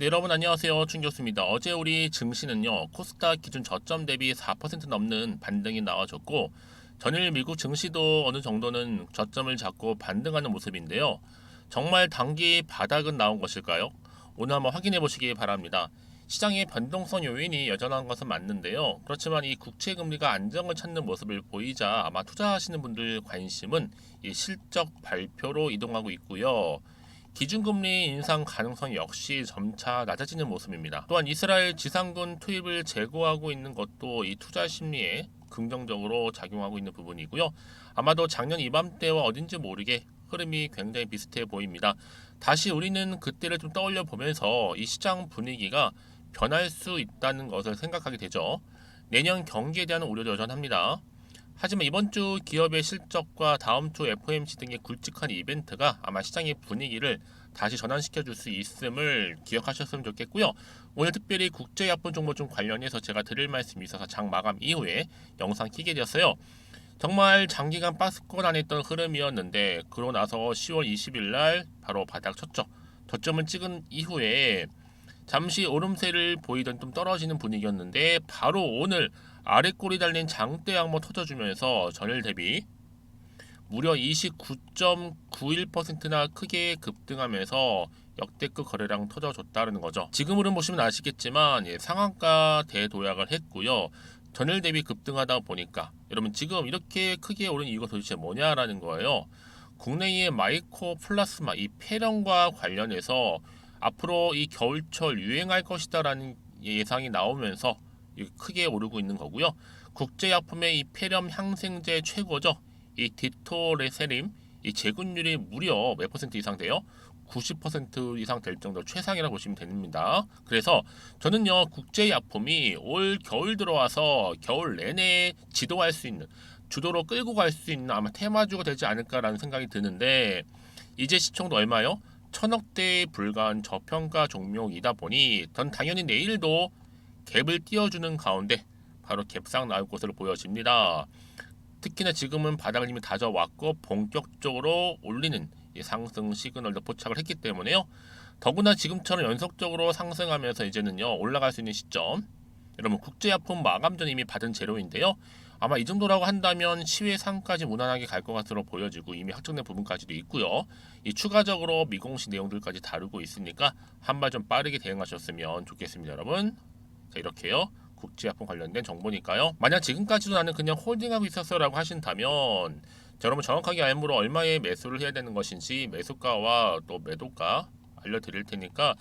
네, 여러분 안녕하세요. 충교수입니다. 어제 우리 증시는요, 코스닥 기준 저점 대비 4% 넘는 반등이 나와줬고, 전일 미국 증시도 어느 정도는 저점을 잡고 반등하는 모습인데요. 정말 단기 바닥은 나온 것일까요? 오늘 한번 확인해 보시기 바랍니다. 시장의 변동성 요인이 여전한 것은 맞는데요. 그렇지만 이 국채 금리가 안정을 찾는 모습을 보이자 아마 투자하시는 분들 관심은 이 실적 발표로 이동하고 있고요. 기준금리 인상 가능성 역시 점차 낮아지는 모습입니다. 또한 이스라엘 지상군 투입을 재고하고 있는 것도 이 투자 심리에 긍정적으로 작용하고 있는 부분이고요. 아마도 작년 이맘때와 어딘지 모르게 흐름이 굉장히 비슷해 보입니다. 다시 우리는 그때를 좀 떠올려 보면서 이 시장 분위기가 변할 수 있다는 것을 생각하게 되죠. 내년 경기에 대한 우려도 여전합니다. 하지만 이번 주 기업의 실적과 다음 주 FOMC 등의 굵직한 이벤트가 아마 시장의 분위기를 다시 전환시켜 줄 수 있음을 기억하셨으면 좋겠고요. 오늘 특별히 국제야품 종목 좀 관련해서 제가 드릴 말씀이 있어서 장 마감 이후에 영상 키게 되었어요. 정말 장기간 박스권 안에 있던 흐름이었는데 그러고 나서 10월 20일 날 바로 바닥 쳤죠. 저점을 찍은 이후에 잠시 오름세를 보이던 좀 떨어지는 분위기였는데 바로 오늘 아래 꼬리 달린 장대 양모 터져주면서 전일 대비 무려 29.91%나 크게 급등하면서 역대급 거래량 터져줬다는 거죠. 지금 흐름 보시면 아시겠지만 상한가 대도약을 했고요. 전일 대비 급등하다 보니까 여러분 지금 이렇게 크게 오른 이유가 도대체 뭐냐라는 거예요. 국내의 마이크로 플라스마 이 폐렴과 관련해서 앞으로 이 겨울철 유행할 것이다라는 예상이 나오면서 크게 오르고 있는 거고요. 국제약품의 이 폐렴 항생제 최고죠. 이 디토레세림 이 재군율이 무려 몇 퍼센트 이상 돼요? 90% 이상 될 정도 최상이라고 보시면 됩니다. 그래서 저는요 국제약품이 올 겨울 들어와서 겨울 내내 지도할 수 있는 주도로 끌고 갈 수 있는 아마 테마주가 되지 않을까라는 생각이 드는데 이제 시총도 얼마요? 1000억대에 불과한 저평가 종목이다 보니 전 당연히 내일도 갭을 띄워주는 가운데 바로 갭상 나올 것으로 보여집니다. 특히나 지금은 바닥을 이미 다져왔고 본격적으로 올리는 상승 시그널도 포착을 했기 때문에요. 더구나 지금처럼 연속적으로 상승하면서 이제는요 올라갈 수 있는 시점. 여러분 국제약품 마감전 이미 받은 재료인데요. 아마 이 정도라고 한다면 시외상까지 무난하게 갈 것 같으로 보여지고 이미 확정된 부분까지도 있고요. 이 추가적으로 미공시 내용들까지 다루고 있으니까 한 발 좀 빠르게 대응하셨으면 좋겠습니다, 여러분. 자 이렇게요. 국제약품 관련된 정보니까요. 만약 지금까지도 나는 그냥 홀딩하고 있었어라고 하신다면 자, 여러분 정확하게 알므로 얼마에 매수를 해야 되는 것인지 매수가와 또 매도가 알려드릴 테니까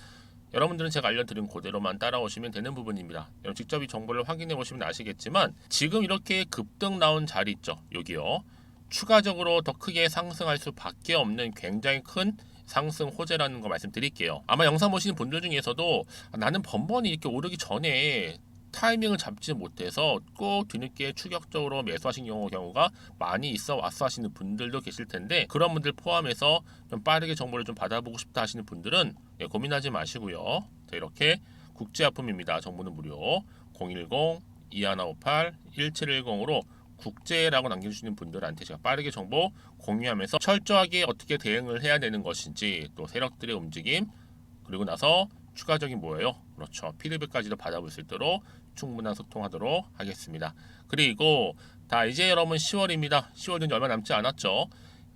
여러분들은 제가 알려드린 그대로만 따라오시면 되는 부분입니다. 여러분 직접 이 정보를 확인해 보시면 아시겠지만 지금 이렇게 급등 나온 자리 있죠. 여기요. 추가적으로 더 크게 상승할 수밖에 없는 굉장히 큰 상승 호재라는 거 말씀드릴게요. 아마 영상 보시는 분들 중에서도 나는 번번이 이렇게 오르기 전에 타이밍을 잡지 못해서 꼭 뒤늦게 추격적으로 매수하신 경우가 많이 있어 왔어 하시는 분들도 계실 텐데 그런 분들 포함해서 좀 빠르게 정보를 좀 받아보고 싶다 하시는 분들은 고민하지 마시고요. 자, 이렇게 국제약품입니다. 정보는 무료 010-2158-1710으로 국제라고 남겨주시는 분들한테 제가 빠르게 정보 공유하면서 철저하게 어떻게 대응을 해야 되는 것인지 또 세력들의 움직임 그리고 나서 추가적인 뭐예요? 그렇죠. 피드백까지도 받아볼 수 있도록 충분한 소통하도록 하겠습니다. 그리고 다 이제 여러분 10월입니다. 10월 은 얼마 남지 않았죠.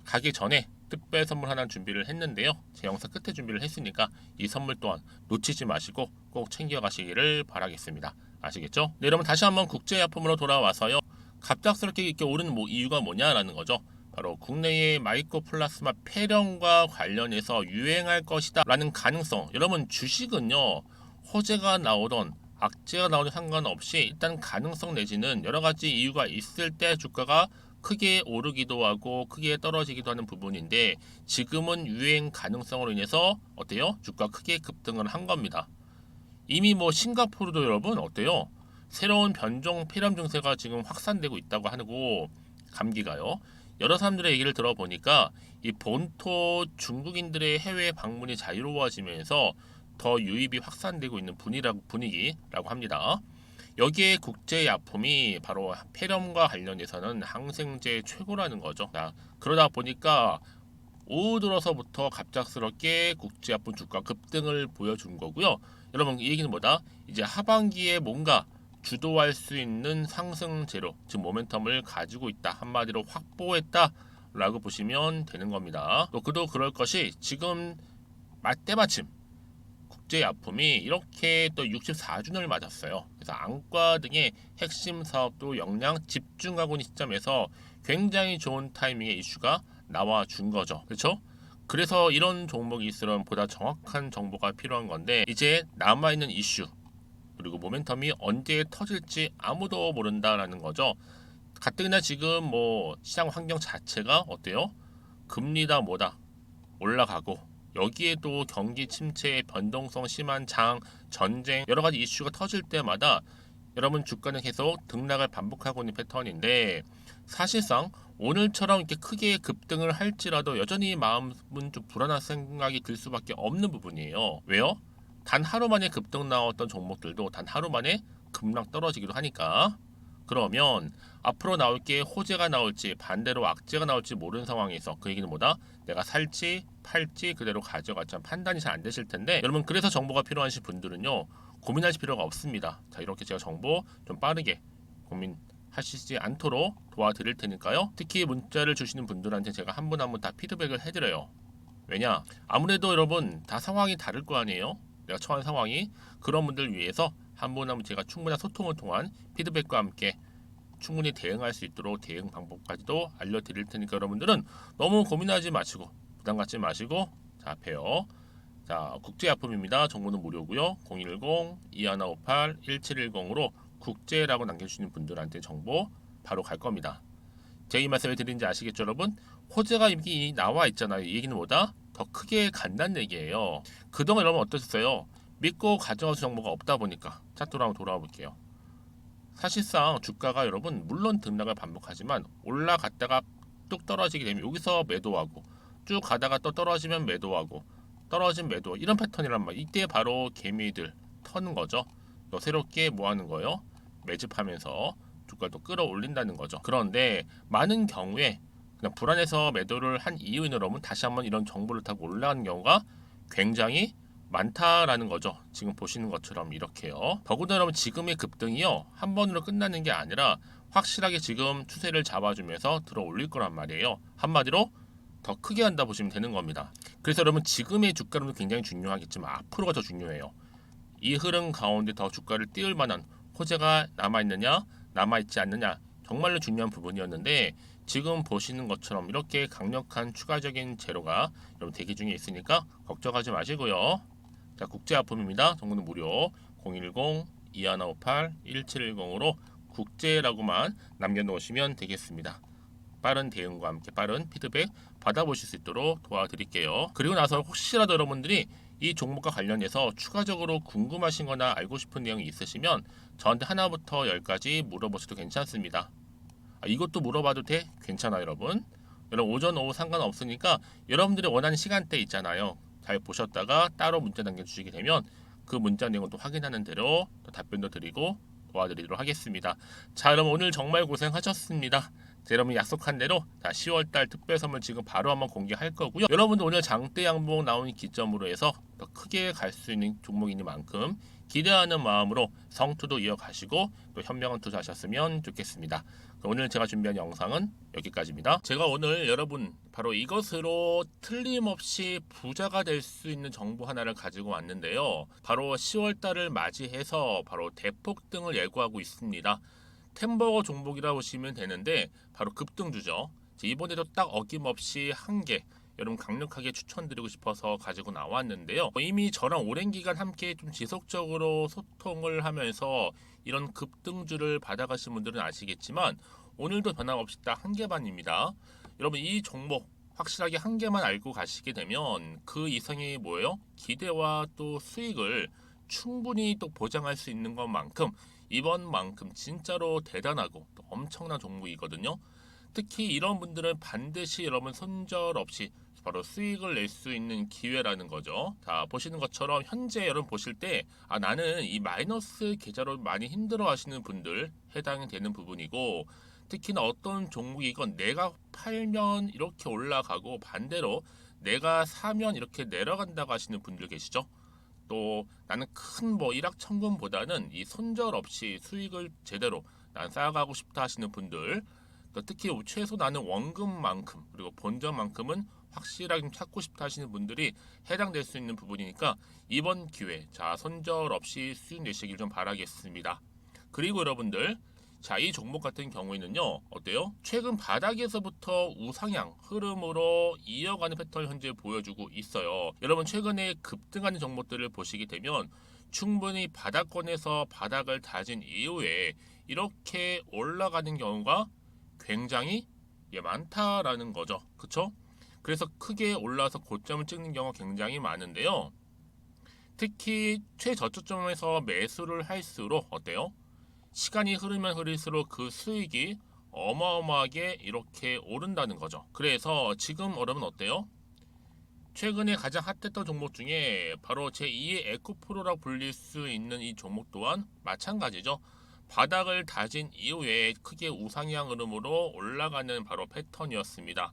가기 전에 특별 선물 하나 준비를 했는데요. 제 영상 끝에 준비를 했으니까 이 선물 또한 놓치지 마시고 꼭 챙겨가시기를 바라겠습니다. 아시겠죠? 네, 여러분 다시 한번 국제약품으로 돌아와서요. 갑작스럽게 이렇게 오르는 이유가 뭐냐라는 거죠. 바로 국내의 마이크로플라스마 폐렴과 관련해서 유행할 것이다 라는 가능성. 여러분 주식은요 호재가 나오던 악재가 나오든 상관없이 일단 가능성 내지는 여러 가지 이유가 있을 때 주가가 크게 오르기도 하고 크게 떨어지기도 하는 부분인데 지금은 유행 가능성으로 인해서 어때요? 주가 크게 급등을 한 겁니다. 이미 뭐 싱가포르도 여러분 어때요? 새로운 변종 폐렴 증세가 지금 확산되고 있다고 하고 감기가요. 여러 사람들의 얘기를 들어보니까 이 본토 중국인들의 해외 방문이 자유로워지면서 더 유입이 확산되고 있는 분위기라고 합니다. 여기에 국제약품이 바로 폐렴과 관련해서는 항생제 최고라는 거죠. 그러다 보니까 오후 들어서부터 갑작스럽게 국제화품 주가 급등을 보여준 거고요. 여러분 이 얘기는 뭐다? 이제 하반기에 뭔가 주도할 수 있는 상승 재료, 즉 모멘텀을 가지고 있다. 한마디로 확보했다라고 보시면 되는 겁니다. 또 그도 그럴 것이 지금 때마침 국제약품이 이렇게 또 64주년을 맞았어요. 그래서 안과 등의 핵심 사업도 역량 집중하고 있는 시점에서 굉장히 좋은 타이밍의 이슈가 나와 준 거죠. 그렇죠? 그래서 이런 종목이 있으면 보다 정확한 정보가 필요한 건데 이제 남아있는 이슈 그리고 모멘텀이 언제 터질지 아무도 모른다라는 거죠. 가뜩이나 지금 뭐 시장 환경 자체가 어때요? 금리다 뭐다 올라가고 여기에 또 경기 침체의 변동성 심한 장, 전쟁 여러 가지 이슈가 터질 때마다 여러분 주가는 계속 등락을 반복하고 있는 패턴인데 사실상 오늘처럼 이렇게 크게 급등을 할지라도 여전히 마음은 좀 불안한 생각이 들 수밖에 없는 부분이에요. 왜요? 단 하루 만에 급등 나왔던 종목들도 단 하루 만에 급락 떨어지기도 하니까. 그러면 앞으로 나올 게 호재가 나올지 반대로 악재가 나올지 모르는 상황에서 그 얘기는 뭐다? 내가 살지 팔지 그대로 가져갔지만 판단이 잘 안 되실 텐데 여러분 그래서 정보가 필요하신 분들은요 고민하실 필요가 없습니다. 자 이렇게 제가 정보 좀 빠르게 고민하시지 않도록 도와드릴 테니까요. 특히 문자를 주시는 분들한테 제가 한 분 한 분 다 피드백을 해드려요. 왜냐? 아무래도 여러분 다 상황이 다를 거 아니에요? 내가 처한 상황이 그런 분들 위해서 한 분 한 분 제가 충분한 소통을 통한 피드백과 함께 충분히 대응할 수 있도록 대응 방법까지도 알려드릴 테니까 여러분들은 너무 고민하지 마시고 부담 갖지 마시고 자 봬요. 자 국제약품입니다. 정보는 무료고요. 010-2158-1710으로 국제라고 남겨주시는 분들한테 정보 바로 갈 겁니다. 제가 이 말씀을 드린지 아시겠죠 여러분? 호재가 이미 나와 있잖아요. 이 얘기는 뭐다? 더 크게 간다는 얘기예요. 그동안 여러분 어떠셨어요? 믿고 가져가서 정보가 없다 보니까 차트로 한번 돌아와 볼게요. 사실상 주가가 여러분 물론 등락을 반복하지만 올라갔다가 뚝 떨어지게 되면 여기서 매도하고 쭉 가다가 또 떨어지면 매도하고 떨어진 매도 이런 패턴이란 말. 이때 바로 개미들 터는 거죠. 또 새롭게 뭐 하는 거예요? 매집하면서 주가를 또 끌어올린다는 거죠. 그런데 많은 경우에 그냥 불안해서 매도를 한 이유는 여러분 다시 한번 이런 정보를 타고 올라가는 경우가 굉장히 많다라는 거죠. 지금 보시는 것처럼 이렇게요. 더군다나 여러분 지금의 급등이요 한 번으로 끝나는 게 아니라 확실하게 지금 추세를 잡아주면서 들어 올릴 거란 말이에요. 한마디로 더 크게 한다 보시면 되는 겁니다. 그래서 여러분 지금의 주가는 굉장히 중요하겠지만 앞으로가 더 중요해요. 이 흐름 가운데 더 주가를 띄울 만한 호재가 남아있느냐 남아있지 않느냐 정말로 중요한 부분이었는데 지금 보시는 것처럼 이렇게 강력한 추가적인 재료가 여러분 대기 중에 있으니까 걱정하지 마시고요. 자 국제화품입니다. 정보는 무료 010-2158-1710으로 국제라고만 남겨놓으시면 되겠습니다. 빠른 대응과 함께 빠른 피드백 받아보실 수 있도록 도와드릴게요. 그리고 나서 혹시라도 여러분들이 이 종목과 관련해서 추가적으로 궁금하신 거나 알고 싶은 내용이 있으시면 저한테 하나부터 10까지 물어보셔도 괜찮습니다. 이것도 물어봐도 돼? 괜찮아요 여러분. 여러분 오전 오후 상관없으니까 여러분들이 원하는 시간대 있잖아요. 잘 보셨다가 따로 문자 남겨주시게 되면 그 문자 내용을 또 확인하는 대로 또 답변도 드리고 도와드리도록 하겠습니다. 자 여러분 오늘 정말 고생하셨습니다. 여러분이 약속한 대로 10월달 특별 선물 지금 바로 한번 공개할 거고요. 여러분도 오늘 장대 양봉 나오는 기점으로 해서 더 크게 갈 수 있는 종목이니만큼 기대하는 마음으로 성투도 이어가시고 또 현명한 투자하셨으면 좋겠습니다. 오늘 제가 준비한 영상은 여기까지입니다. 제가 오늘 여러분 바로 이것으로 틀림없이 부자가 될 수 있는 정보 하나를 가지고 왔는데요. 바로 10월달을 맞이해서 바로 대폭등을 예고하고 있습니다. 템버거 종목이라 보시면 되는데 바로 급등주죠. 이번에도 딱 어김없이 한 개 여러분 강력하게 추천드리고 싶어서 가지고 나왔는데요. 이미 저랑 오랜 기간 함께 좀 지속적으로 소통을 하면서 이런 급등주를 받아가신 분들은 아시겠지만 오늘도 변함없이 딱 한 개만입니다. 여러분 이 종목 확실하게 한 개만 알고 가시게 되면 그 이상이 뭐예요? 기대와 또 수익을 충분히 또 보장할 수 있는 것만큼 이번만큼 진짜로 대단하고 또 엄청난 종목이거든요. 특히 이런 분들은 반드시 여러분 손절 없이 바로 수익을 낼 수 있는 기회라는 거죠. 자 보시는 것처럼 현재 여러분 보실 때 나는 이 마이너스 계좌로 많이 힘들어 하시는 분들 해당이 되는 부분이고 특히나 어떤 종목이건 내가 팔면 이렇게 올라가고 반대로 내가 사면 이렇게 내려간다고 하시는 분들 계시죠? 또 나는 큰 뭐 일확천금보다는 이 손절 없이 수익을 제대로 난 쌓아가고 싶다 하시는 분들, 또 특히 최소 나는 원금만큼 그리고 본전만큼은 확실하게 좀 찾고 싶다 하시는 분들이 해당될 수 있는 부분이니까 이번 기회 자 손절 없이 수익 내시길 좀 바라겠습니다. 그리고 여러분들, 자, 이 종목 같은 경우에는요, 어때요? 최근 바닥에서부터 우상향 흐름으로 이어가는 패턴을 현재 보여주고 있어요. 여러분, 최근에 급등하는 종목들을 보시게 되면 충분히 바닥권에서 바닥을 다진 이후에 이렇게 올라가는 경우가 굉장히 많다라는 거죠. 그쵸? 그래서 크게 올라서 고점을 찍는 경우가 굉장히 많은데요. 특히 최저점에서 매수를 할수록 어때요? 시간이 흐르면 흐를수록 그 수익이 어마어마하게 이렇게 오른다는 거죠. 그래서 지금 여러분 어때요? 최근에 가장 핫했던 종목 중에 바로 제2의 에코프로라고 불릴 수 있는 이 종목 또한 마찬가지죠. 바닥을 다진 이후에 크게 우상향 흐름으로 올라가는 바로 패턴이었습니다.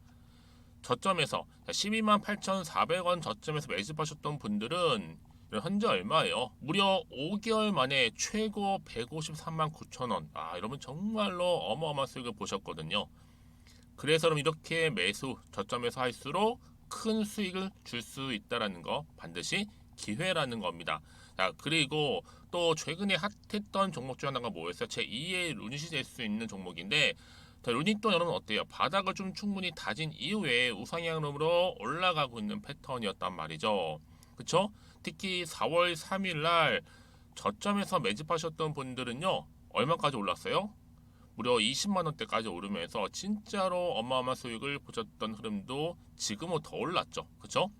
저점에서 12만 8,400원 저점에서 매집하셨던 분들은 현재 얼마예요? 무려 5개월 만에 최고 153만 9천 원. 아, 여러분 정말로 어마어마한 수익을 보셨거든요. 그래서 여러분 이렇게 매수 저점에서 할수록 큰 수익을 줄 수 있다라는 거 반드시 기회라는 겁니다. 자, 그리고 또 최근에 핫했던 종목 중 하나가 뭐였어요? 제2의 루닛이 될 수 있는 종목인데, 자, 루닛도 여러분 어때요? 바닥을 좀 충분히 다진 이후에 우상향으로 올라가고 있는 패턴이었단 말이죠. 그쵸? 특히 4월 3일 날 저점에서 매집하셨던 분들은요, 얼마까지 올랐어요? 무려 20만 원대까지 오르면서 진짜로 어마어마한 수익을 보셨던 흐름도 지금은 더 올랐죠. 그쵸?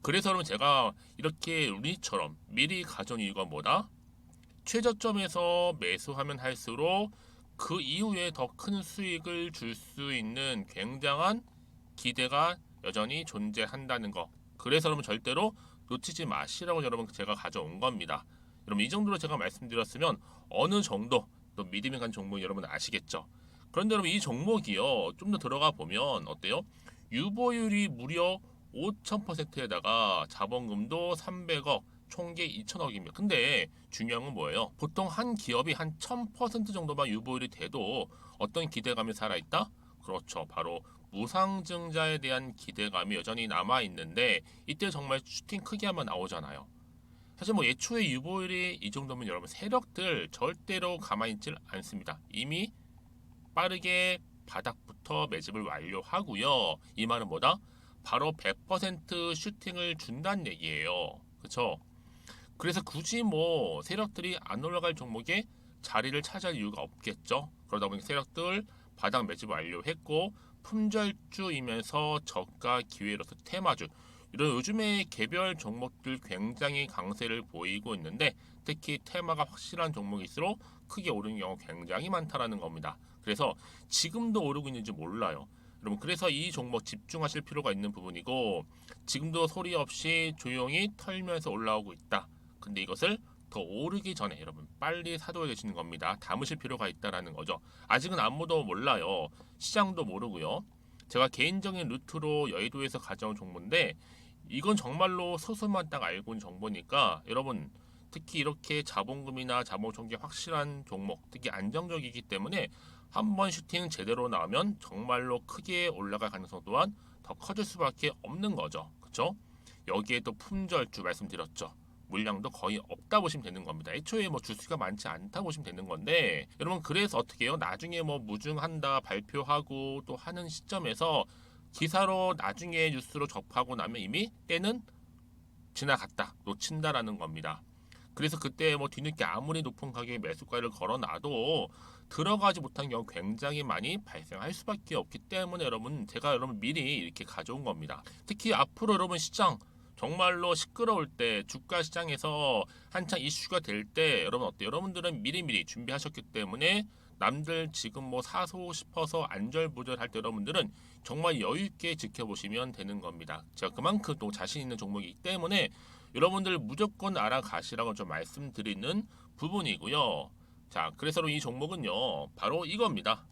그래서 여러분 제가 이렇게 루닛처럼 미리 가져온 이유가 뭐다? 최저점에서 매수하면 할수록 그 이후에 더 큰 수익을 줄 수 있는 굉장한 기대가 여전히 존재한다는 거. 그래서 여러분 절대로 놓치지 마시라고 여러분 제가 가져온 겁니다. 여러분 이 정도로 제가 말씀드렸으면 어느 정도 또 믿음이 간 종목 여러분 아시겠죠? 그런데 여러분 이 종목이요 좀 더 들어가 보면 어때요? 유보율이 무려 5,000%에다가 자본금도 300억, 총계 2천억입니다. 근데 중요한 건 뭐예요? 보통 한 기업이 한 1000% 정도만 유보율이 돼도 어떤 기대감이 살아있다? 그렇죠. 바로 무상증자에 대한 기대감이 여전히 남아있는데 이때 정말 슈팅 크게 한번 나오잖아요. 사실 뭐 예초에 유보율이 이 정도면 여러분 세력들 절대로 가만히 있질 않습니다. 이미 빠르게 바닥부터 매집을 완료하고요. 이 말은 뭐다? 바로 100% 슈팅을 준다는 얘기예요. 그쵸? 그래서 굳이 뭐 세력들이 안 올라갈 종목에 자리를 차지할 이유가 없겠죠. 그러다 보니 세력들 바닥 매집 완료했고 품절주이면서 저가 기회로서 테마주 이런 요즘에 개별 종목들 굉장히 강세를 보이고 있는데 특히 테마가 확실한 종목일수록 크게 오르는 경우 굉장히 많다라는 겁니다. 그래서 지금도 오르고 있는지 몰라요. 여러분 그래서 이 종목 집중하실 필요가 있는 부분이고 지금도 소리 없이 조용히 털면서 올라오고 있다. 근데 이것을 더 오르기 전에 여러분 빨리 사둬야 되시는 겁니다. 담으실 필요가 있다라는 거죠. 아직은 아무도 몰라요. 시장도 모르고요. 제가 개인적인 루트로 여의도에서 가져온 정보인데 이건 정말로 소수만 딱 알고 있는 정보니까 여러분 특히 이렇게 자본금이나 자본총계 확실한 종목 특히 안정적이기 때문에 한번 슈팅 제대로 나오면 정말로 크게 올라갈 가능성 또한 더 커질 수밖에 없는 거죠. 그쵸? 여기에 또 품절주 말씀드렸죠. 물량도 거의 없다 보시면 되는 겁니다. 애초에 뭐 주수가 많지 않다 보시면 되는 건데 여러분 그래서 어떻게 해요? 나중에 뭐 무증한다 발표하고 또 하는 시점에서 기사로 나중에 뉴스로 접하고 나면 이미 때는 지나갔다 놓친다라는 겁니다. 그래서 그때 뭐 뒤늦게 아무리 높은 가격에 매수가를 걸어놔도 들어가지 못한 경우 굉장히 많이 발생할 수밖에 없기 때문에 여러분 제가 여러분 미리 이렇게 가져온 겁니다. 특히 앞으로 여러분 시장 정말로 시끄러울 때 주가 시장에서 한창 이슈가 될 때 여러분 어때요? 여러분들은 미리미리 준비하셨기 때문에 남들 지금 뭐 사고 싶어서 안절부절할 때 여러분들은 정말 여유 있게 지켜보시면 되는 겁니다. 제가 그만큼 또 자신 있는 종목이기 때문에 여러분들 무조건 알아가시라고 좀 말씀드리는 부분이고요. 자, 그래서 이 종목은요, 바로 이겁니다.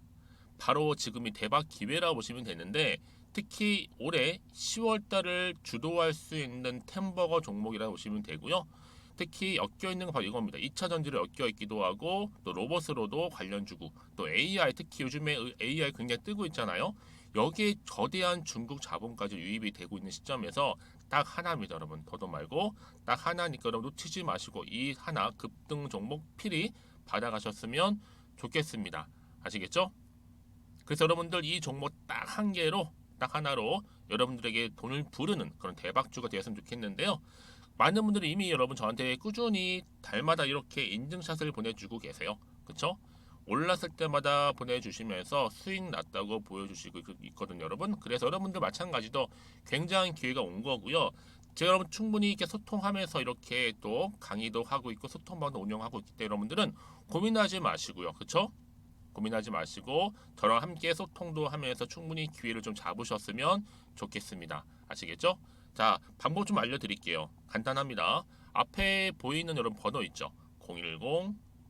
바로 지금이 대박 기회라고 보시면 되는데 특히 올해 10월 달을 주도할 수 있는 템버거 종목이라고 보시면 되고요. 특히 엮여 있는 건 바로 이겁니다. 2차 전지를 엮여 있기도 하고 또 로봇으로도 관련 주고 또 AI 특히 요즘에 AI 굉장히 뜨고 있잖아요. 여기에 거대한 중국 자본까지 유입이 되고 있는 시점에서 딱 하나입니다, 여러분. 더도 말고 딱 하나니까 여러분 놓치지 마시고 이 하나 급등 종목 필히 받아가셨으면 좋겠습니다. 아시겠죠? 그래서 여러분들 이 종목 딱 한 개로 딱 하나로 여러분들에게 돈을 부르는 그런 대박주가 되었으면 좋겠는데요. 많은 분들이 이미 여러분 저한테 꾸준히 달마다 이렇게 인증샷을 보내주고 계세요. 그쵸? 올랐을 때마다 보내주시면서 수익 났다고 보여주시고 있거든요, 여러분. 그래서 여러분들 마찬가지도 굉장한 기회가 온 거고요. 제가 여러분 충분히 이렇게 소통하면서 이렇게 또 강의도 하고 있고 소통방도 운영하고 있기 때문에 여러분들은 고민하지 마시고요. 그쵸? 고민하지 마시고 저랑 함께 소통도 하면서 충분히 기회를 좀 잡으셨으면 좋겠습니다. 아시겠죠? 자, 방법 좀 알려드릴게요. 간단합니다. 앞에 보이는 여러분 번호 있죠?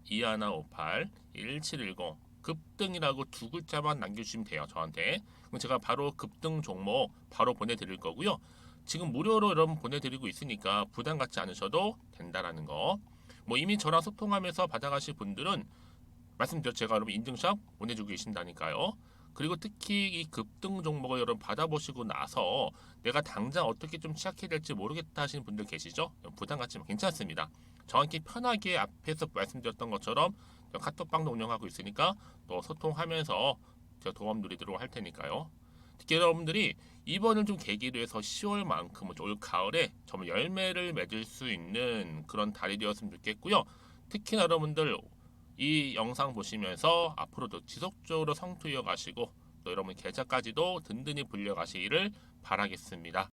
010-2158-1710 급등이라고 두 글자만 남겨주시면 돼요. 저한테. 그럼 제가 바로 급등 종목 바로 보내드릴 거고요. 지금 무료로 여러분 보내드리고 있으니까 부담 갖지 않으셔도 된다라는 거. 뭐 이미 저랑 소통하면서 받아가실 분들은 말씀드렸죠. 제가 여러분 인증샷 보내주고 계신다니까요. 그리고 특히 이 급등 종목을 여러분 받아보시고 나서 내가 당장 어떻게 좀 시작해야 될지 모르겠다 하시는 분들 계시죠? 부담 갖지만 괜찮습니다. 저한테 편하게 앞에서 말씀드렸던 것처럼 카톡방도 운영하고 있으니까 또 소통하면서 제가 도움 드리도록 할 테니까요. 특히 여러분들이 이번을 좀 계기로 해서 10월만큼은 올 가을에 정말 열매를 맺을 수 있는 그런 달이 되었으면 좋겠고요. 특히나 여러분들 이 영상 보시면서 앞으로도 지속적으로 성투 이어가시고 또 여러분 계좌까지도 든든히 불려가시기를 바라겠습니다.